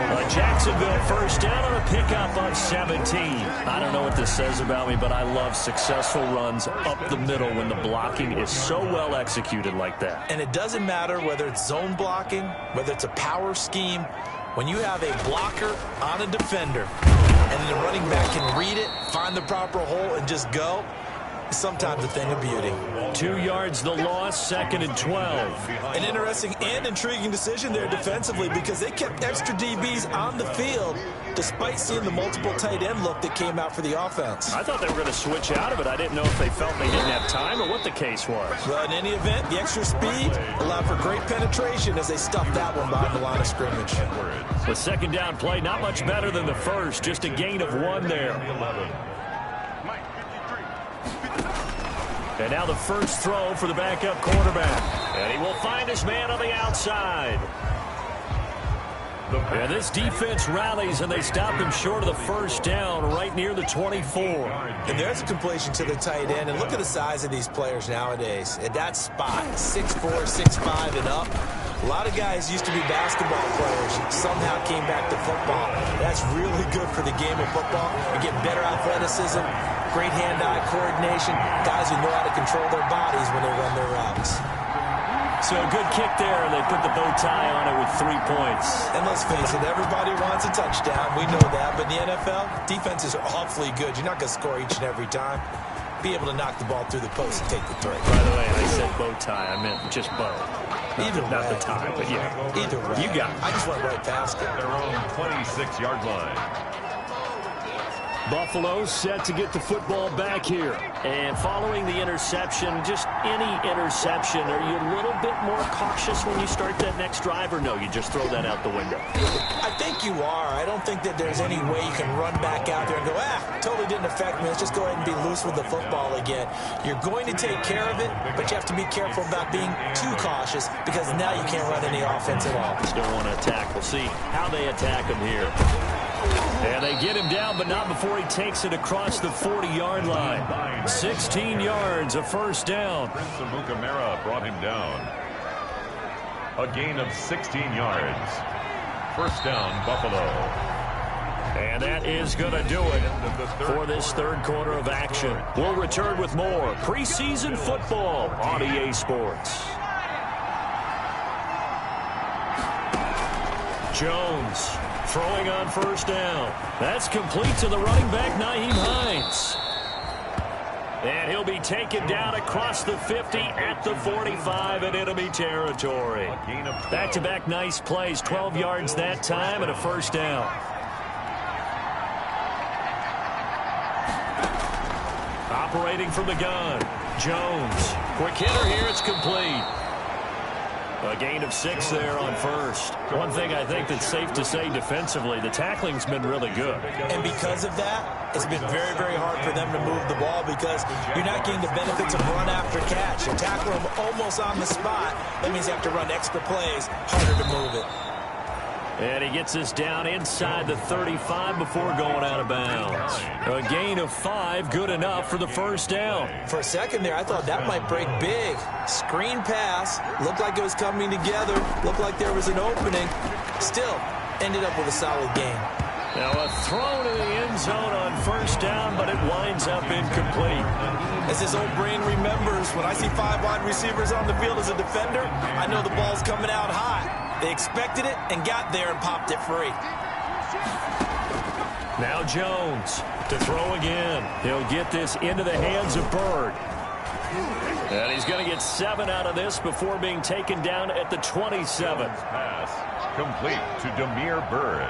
A Jacksonville first down on a pickup of 17. I don't know what this says about me, but I love successful runs up the middle when the blocking is so well executed like that. And it doesn't matter whether it's zone blocking, whether it's a power scheme. When you have a blocker on a defender, and the running back can read it, find the proper hole, and just go, sometimes a thing of beauty. 2 yards the loss, 2nd and 12. An interesting and intriguing decision there defensively because they kept extra DBs on the field despite seeing the multiple tight end look that came out for the offense. I thought they were going to switch out of it. I didn't know if they felt they didn't have time or what the case was. Well, in any event, the extra speed allowed for great penetration as they stuffed that one behind the line of scrimmage. The second down play, not much better than the first, just a gain of 1 there. And now the first throw for the backup quarterback. And he will find his man on the outside. And this defense rallies, and they stop him short of the first down right near the 24. And there's a completion to the tight end. And look at the size of these players nowadays. At that spot, 6'4", 6'5", and up. A lot of guys used to be basketball players, somehow came back to football. That's really good for the game of football. You get better athleticism, great hand-eye coordination, guys who know how to control their bodies when they run their routes. So a good kick there, and they put the bow tie on it with 3 points. And let's face it, everybody wants a touchdown. We know that. But in the NFL, defenses are awfully good. You're not going to score each and every time. Be able to knock the ball through the post and take the throw. By the way, I said bow tie. I meant just bow. Not the tie, but yeah. Either way. You got it. I just went right past it. Their own 26-yard line. Buffalo set to get the football back here. And following the interception, just any interception, are you a little bit more cautious when you start that next drive, or no, you just throw that out the window? I think you are. I don't think that there's any way you can run back out there and go, totally didn't affect me. Let's just go ahead and be loose with the football again. You're going to take care of it, but you have to be careful about being too cautious because now you can't run any offense at all. Still want to attack. We'll see how they attack him here. And they get him down, but not before he takes it across the 40-yard line. 16 yards, a first down. Prince Amukamara brought him down. A gain of 16 yards. First down, Buffalo. And that is going to do it for this third quarter of action. We'll return with more preseason football on EA Sports. Jones throwing on first down. That's complete to the running back, Nyheim Hines. And he'll be taken down across the 50 at the 45 in enemy territory. Back-to-back nice plays, 12 yards that time and a first down. Operating from the gun, Jones. Quick hitter here, it's complete. A gain of 6 there on first. One thing I think that's safe to say defensively, the tackling's been really good. And because of that, it's been very, very hard for them to move the ball because you're not getting the benefits of run after catch. You tackle them almost on the spot. That means you have to run extra plays, harder to move it. And he gets us down inside the 35 before going out of bounds. A gain of 5, good enough for the first down. For a second there, I thought that might break big. Screen pass, looked like it was coming together, looked like there was an opening. Still, ended up with a solid gain. Now a throw to the end zone on first down, but it winds up incomplete. As his old brain remembers, when I see 5 wide receivers on the field as a defender, I know the ball's coming out hot. They expected it and got there and popped it free. Now Jones to throw again. He'll get this into the hands of Bird. And he's going to get 7 out of this before being taken down at the 27. Pass complete to Demir Bird.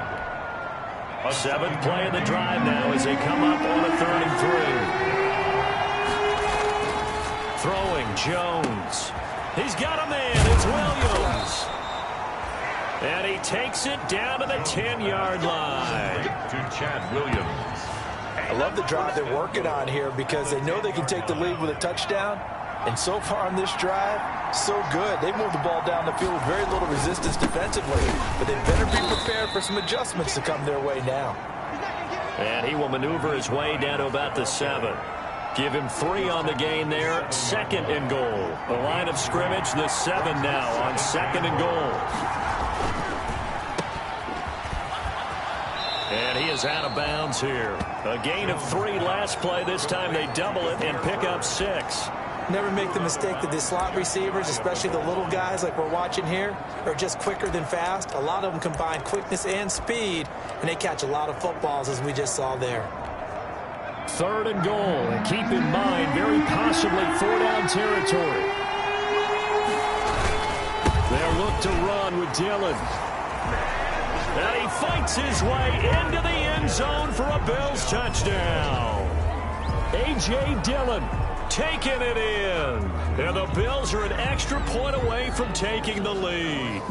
A 7th play of the drive now as they come up on a 3rd and 3. Throwing Jones. He's got a man. It's Williams. And he takes it down to the 10-yard line. To Chad Williams. I love the drive they're working on here because they know they can take the lead with a touchdown. And so far on this drive, so good. They moved the ball down the field with very little resistance defensively. But they better be prepared for some adjustments to come their way now. And he will maneuver his way down to about the 7. Give him 3 on the gain there. 2nd and goal. The line of scrimmage, the 7 now on 2nd and goal. And he is out of bounds here. A gain of 3 last play. This time they double it and pick up 6. Never make the mistake that the slot receivers, especially the little guys like we're watching here, are just quicker than fast. A lot of them combine quickness and speed, and they catch a lot of footballs, as we just saw there. 3rd and goal. And keep in mind, very possibly 4-down territory. They'll look to run with Dillon. And he fights his way into the end zone for a Bills touchdown. A.J. Dillon taking it in. And the Bills are an extra point away from taking the lead.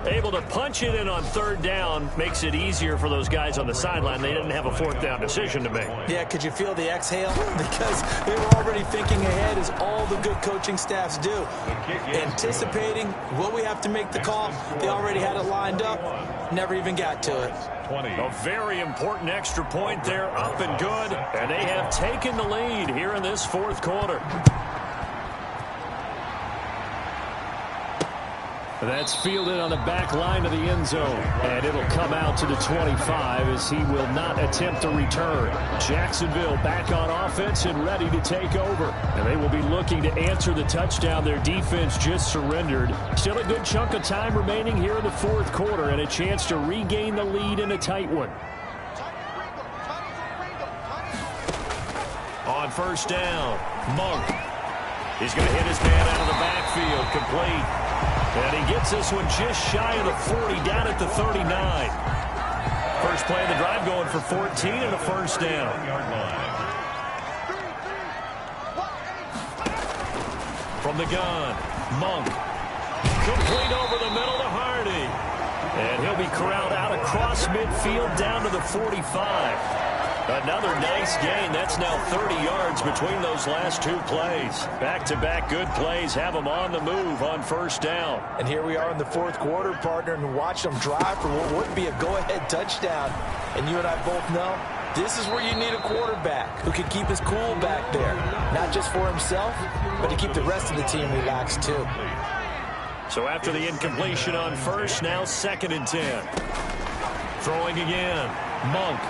Able to punch it in on 3rd down makes it easier for those guys on the sideline. They didn't have a 4th down decision to make. Yeah, could you feel the exhale? Because they were already thinking ahead, as all the good coaching staffs do. Anticipating, will we have to make the call? They already had it lined up. Never even got to it. 20. A very important extra point there, up and good. And they have taken the lead here in this 4th quarter. That's fielded on the back line of the end zone. And it'll come out to the 25 as he will not attempt a return. Jacksonville back on offense and ready to take over. And they will be looking to answer the touchdown their defense just surrendered. Still a good chunk of time remaining here in the 4th quarter and a chance to regain the lead in a tight one. On 1st down, Monk. He's going to hit his man out of the backfield, complete. And he gets this one just shy of the 40, down at the 39. First play of the drive going for 14 and a 1st down. From the gun, Monk. Complete over the middle to Hardy. And he'll be corralled out across midfield down to the 45. Another nice gain. That's now 30 yards between those last 2 plays. Back-to-back good plays have them on the move on 1st down. And here we are in the 4th quarter, partner, and watch them drive for what would be a go-ahead touchdown. And you and I both know this is where you need a quarterback who can keep his cool back there. Not just for himself, but to keep the rest of the team relaxed too. So after the incompletion on 1st, now 2nd and 10. Throwing again, Monk.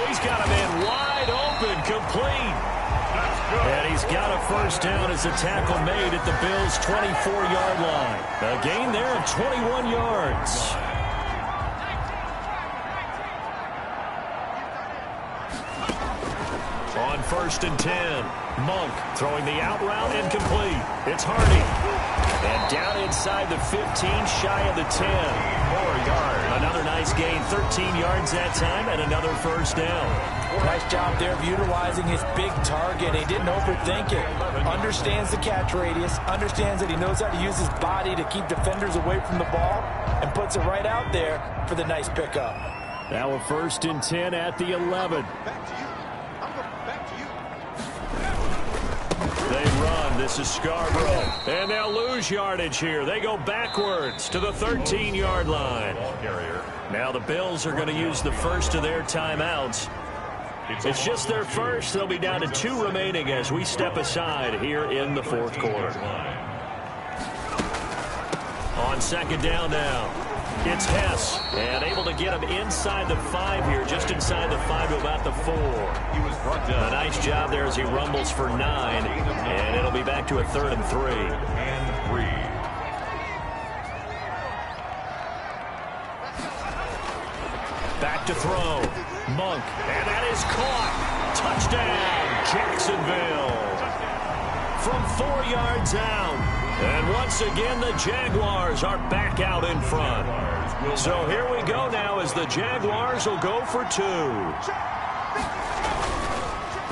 He's got a man wide open, complete. And he's got a 1st down as the tackle made at the Bills' 24-yard line. A gain there of 21 yards. On 1st and 10, Monk throwing the out route incomplete. It's Hardy. And down inside the 15, shy of the 10. 4 yards. Another nice gain, 13 yards that time, and another 1st down. Nice job there of utilizing his big target. He didn't overthink it. Understands the catch radius. Understands that he knows how to use his body to keep defenders away from the ball. And puts it right out there for the nice pickup. Now a 1st and 10 at the 11. They run. This is Scarborough. And they'll lose yardage here. They go backwards to the 13-yard line. Now the Bills are going to use the first of their timeouts. It's just their first. They'll be down to 2 remaining as we step aside here in the 4th quarter. On 2nd down now. It's Hess, and able to get him inside the 5 here, just inside the 5 to about the 4. A nice job there as he rumbles for 9, and it'll be back to a 3rd and 3. Back to throw. Monk. And that is caught. Touchdown, Jacksonville. From 4 yards out. And once again, the Jaguars are back out in front. So here we go now as the Jaguars will go for 2.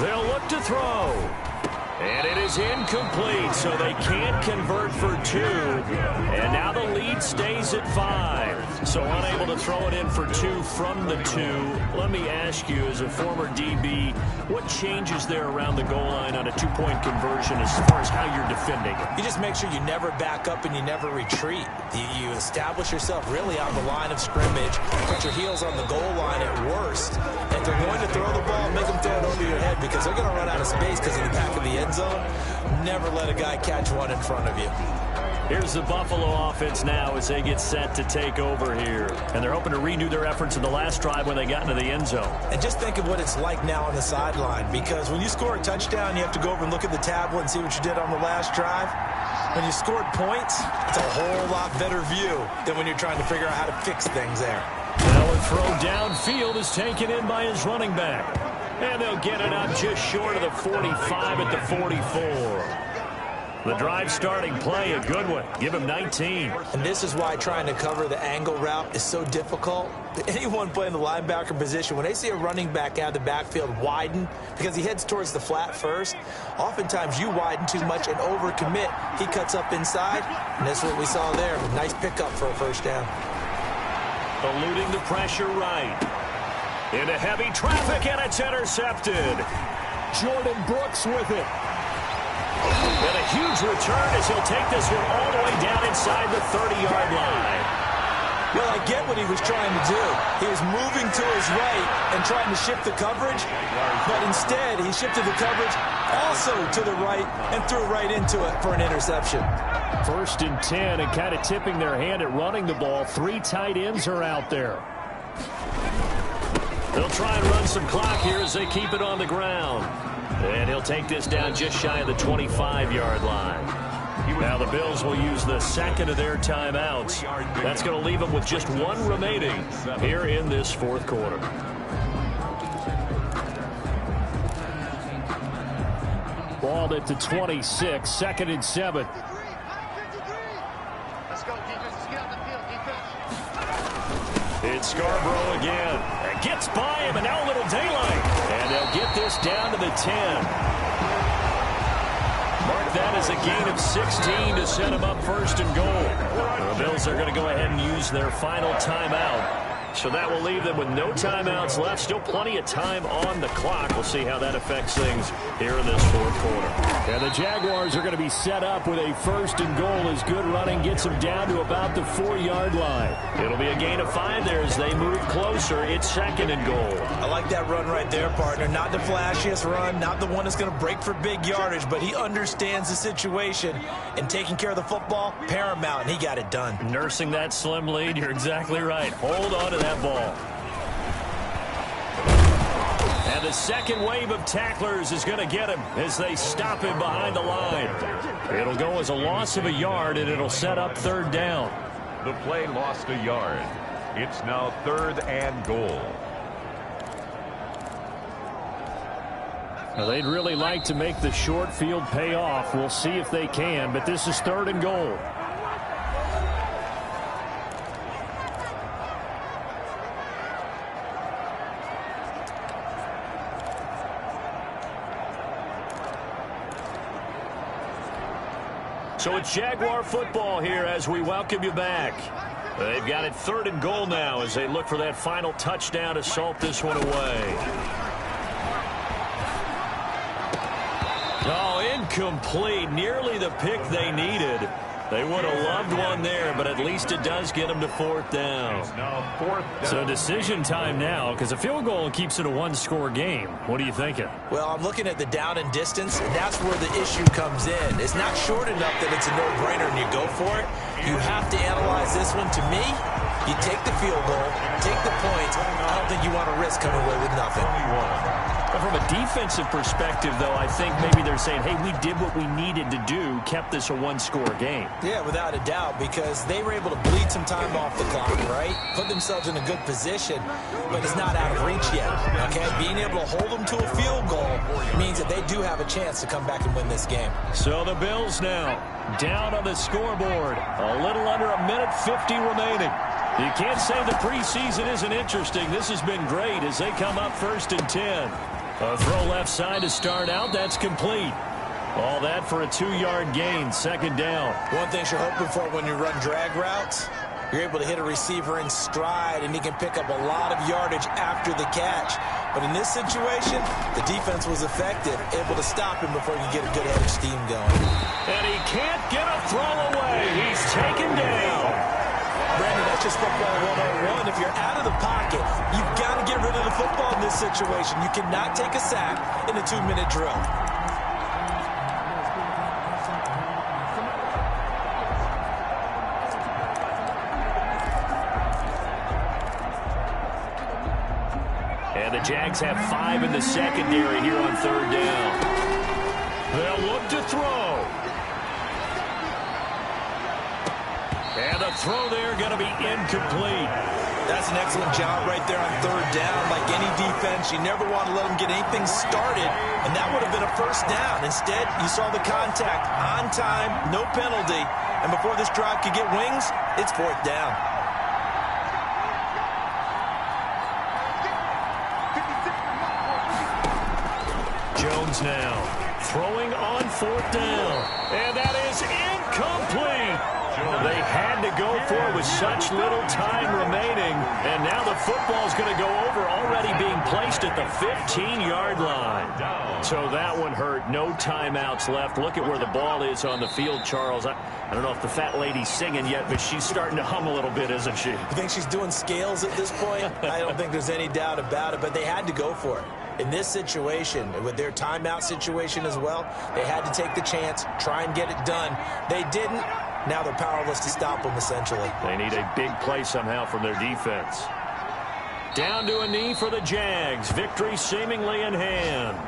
They'll look to throw. And it is incomplete, so they can't convert for 2. And now the lead stays at 5. So unable to throw it in for 2 from the 2. Let me ask you, as a former DB, what changes there around the goal line on a 2-point conversion as far as how you're defending it? You just make sure you never back up and you never retreat. You establish yourself really on the line of scrimmage, put your heels on the goal line at worst. If they're going to throw the ball, make them throw it over your head because they're going to run out of space because of the back of the end zone. Never let a guy catch one in front of you. Here's the Buffalo offense now as they get set to take over here. And they're hoping to redo their efforts in the last drive when they got into the end zone. And just think of what it's like now on the sideline, because when you score a touchdown, you have to go over and look at the tablet and see what you did on the last drive. When you scored points, it's a whole lot better view than when you're trying to figure out how to fix things there. Now a throw downfield is taken in by his running back. And they'll get it up just short of the 45 at the 44. The drive starting play, a good one. Give him 19. And this is why trying to cover the angle route is so difficult. Anyone playing the linebacker position, when they see a running back out of the backfield widen, because he heads towards the flat first, oftentimes you widen too much and overcommit. He cuts up inside, and that's what we saw there. Nice pickup for a first down. Eluding the pressure right. Into heavy traffic, and it's intercepted. Jordan Brooks with it. And a huge return as he'll take this one all the way down inside the 30-yard line. Well, I get what he was trying to do. He was moving to his right and trying to shift the coverage, but instead he shifted the coverage also to the right and threw right into it for an interception. 1st and 10, and kind of tipping their hand at running the ball. 3 tight ends are out there. They'll try and run some clock here as they keep it on the ground. And he'll take this down just shy of the 25-yard line. Now the Bills will use the second of their timeouts. That's going to leave them with just 1 remaining here in this 4th quarter. Ball at the 26, 2nd and 7. Let's go, defense. Let's get on the field, defense. It's Scarborough again. It gets by him, and now a little daylight. And they'll get this down to the 10. Mark that as a gain of 16 to set them up 1st and goal. The Bills are going to go ahead and use their final timeout. So that will leave them with no timeouts left. Still plenty of time on the clock. We'll see how that affects things here in this 4th quarter. And the Jaguars are going to be set up with a 1st and goal as good running gets them down to about the 4-yard line. It'll be a gain of 5 there as they move closer. It's 2nd and goal. I like that run right there, partner. Not the flashiest run, not the one that's going to break for big yardage, but he understands the situation, and taking care of the football, paramount, and he got it done. Nursing that slim lead, you're exactly right. Hold on to that ball. And the second wave of tacklers is going to get him as they stop him behind the line. It'll go as a loss of a yard, and it'll set up 3rd down. The play lost a yard. It's now 3rd and goal. Now, they'd really like to make the short field pay off. We'll see if they can, but this is 3rd and goal. So it's Jaguar football here as we welcome you back. They've got it 3rd and goal now as they look for that final touchdown to salt this one away. Oh, incomplete. Nearly the pick they needed. They would have loved one there, but at least it does get them to 4th down. So decision time now, because a field goal keeps it a 1-score game. What are you thinking? Well, I'm looking at the down and distance, and that's where the issue comes in. It's not short enough that it's a no-brainer and you go for it. You have to analyze this one. To me, you take the field goal, take the points. I don't think you want to risk coming away with nothing. And from a defensive perspective, though, I think maybe they're saying, hey, we did what we needed to do, kept this a one-score game. Yeah, without a doubt, because they were able to bleed some time off the clock, right? Put themselves in a good position, but it's not out of reach yet, okay? Being able to hold them to a field goal means that they do have a chance to come back and win this game. So the Bills now down on the scoreboard. A little under a minute 50 remaining. You can't say the preseason isn't interesting. This has been great as they come up 1st and 10. A throw left side to start out. That's complete. All that for a 2-yard gain. 2nd down. One thing you're hoping for when you run drag routes, you're able to hit a receiver in stride, and he can pick up a lot of yardage after the catch. But in this situation, the defense was effective, able to stop him before he could get a good head of steam going. And he can't get a throw away. He's taken down. Brandon, that's just football 101. If you're out of the pocket, you've got to get rid of the football in this situation. You cannot take a sack in a 2-minute drill. And the Jags have 5 in the secondary here on 3rd down. They'll look to throw. And the throw there going to be incomplete. That's an excellent job right there on 3rd down. Like any defense, you never want to let them get anything started, and that would have been a 1st down. Instead, you saw the contact on time, no penalty, and before this drive could get wings, it's 4th down. Jones now throwing on 4th down, and that is incomplete. They had to go for it with such little time remaining, and now the football's going to go over, already being placed at the 15-yard line. So that one hurt. No timeouts left. Look at where the ball is on the field, Charles. I don't know if the fat lady's singing yet, but she's starting to hum a little bit, isn't she? You think she's doing scales at this point? I don't think there's any doubt about it, but they had to go for it. In this situation, with their timeout situation as well, they had to take the chance, try and get it done. They didn't. Now they're powerless to stop them, essentially. They need a big play somehow from their defense. Down to a knee for the Jags. Victory seemingly in hand.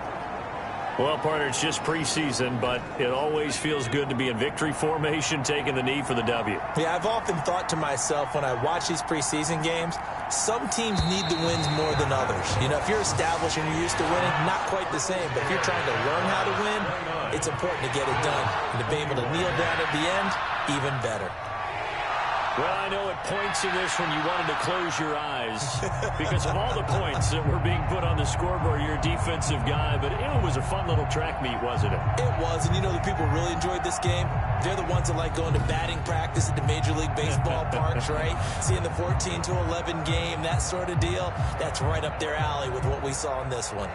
Well, partner, it's just preseason, but it always feels good to be in victory formation, taking the knee for the W. Yeah, I've often thought to myself when I watch these preseason games, some teams need the wins more than others. You know, if you're established and you're used to winning, not quite the same. But if you're trying to learn how to win, it's important to get it done. And to be able to kneel down at the end, even better. Well, I know at points in this when you wanted to close your eyes because of all the points that were being put on the scoreboard. You're a defensive guy, but it was a fun little track meet, wasn't it? It was, and you know the people really enjoyed this game. They're the ones that like going to batting practice at the Major League Baseball parks, right? Seeing the 14-11 game, that sort of deal, that's right up their alley with what we saw in this one.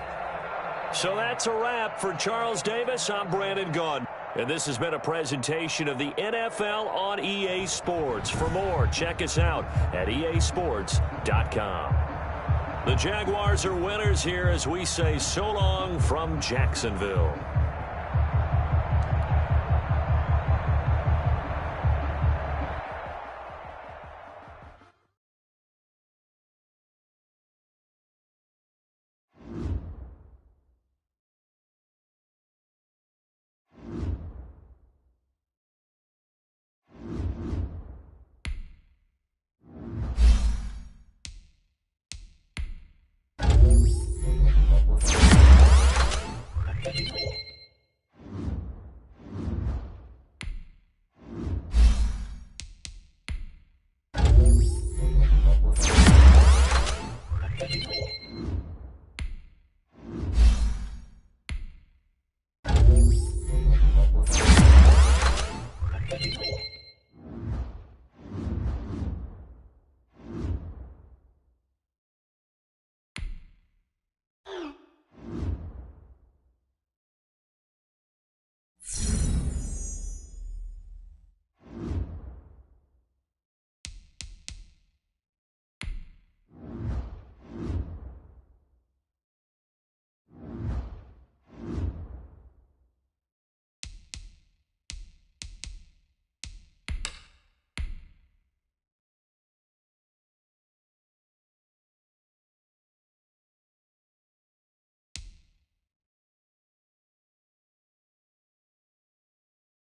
So that's a wrap for Charles Davis. I'm Brandon Gaudin. And this has been a presentation of the NFL on EA Sports. For more, check us out at easports.com. The Jaguars are winners here as we say so long from Jacksonville.